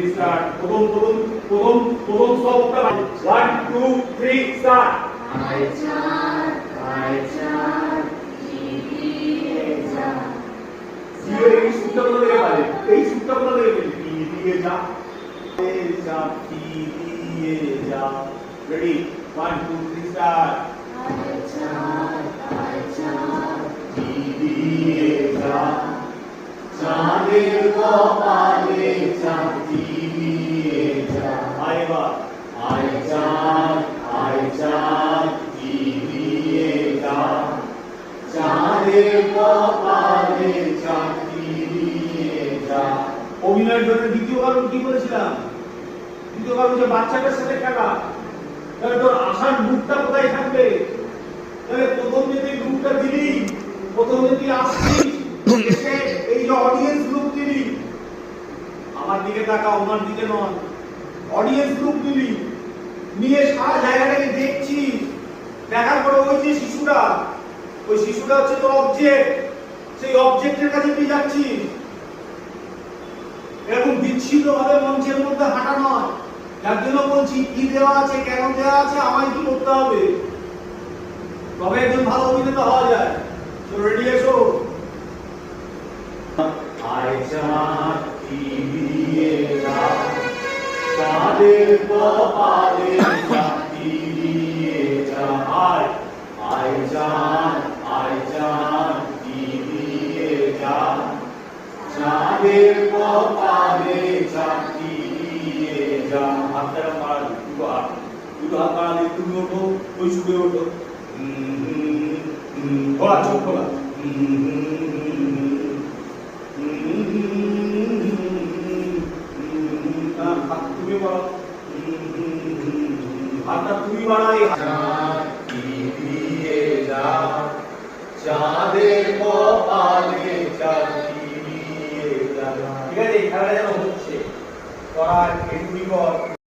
3 start প্রথম শব্দটা 1 2 3 start আয় চাঁদ দিয়ে যা এই সূত্রটা বলে পারে এই সূত্রটা বলে কি দিয়ে যা কি দিয়ে যা রেডি 1 2 3 স্টার্ট আয় চাঁদ কি দিয়ে যা চাঁদের কপালে চাঁদ দিয়ে যা আয় চাঁদ কি দিয়ে যা চাঁদের কপালে চাঁদ দিয়ে যা অভিনয়ের জন্য দ্বিতীয় কারণ কি বলেছিলাম দ্বিতীয় কারণ যে বাচ্চাটার সাথে খেলা তাহলে তোর আশার মুখটা কোথায় থাকবে তাহলে প্রথম যদি গ্রুপটা দিলি প্রথম যদি আসছিস এসে এই যে অডিয়েন্স গ্রুপ দিলি আমার দিকে তাকা ওনার দিকে নয় অডিয়েন্স গ্রুপ দিলি নিয়ে সারা জায়গাটাকে দেখছিস দেখার পরে ওই যে শিশুটা ওই শিশুটা হচ্ছে তোর অবজেক্ট সেই অবজেক্টের কাছে তুই যাচ্ছিস এরকম বিচ্ছিন্ন ভাবে মঞ্চের মধ্যে হাঁটা নয় যার জন্য বলছি কি দেওয়া আছে কেন দেওয়া আছে আমায় কি করতে হবে তবে একজন ভালো অভিনেতা হওয়া যায় তো রেডি এসো আয় চাঁদ কি দিয়ে যা চাঁদের কপালে চাঁদ দিয়ে যা আয় চাঁদ কি দিয়ে যা চাঁদের কপালে চাঁদ দিয়ে যা হাতটা মার দুটো হাত মারা তুমি ওঠো ওই শুয়ে ওঠো খোলা চোখ খোলা তুমি বলো হাতটা তুমি বাড়াই দিয়ে যা চাঁদের কপালে চাঁদ দিয়ে যা ঠিক আছে খেলাটা যেন হচ্ছে করার এটুকুই কর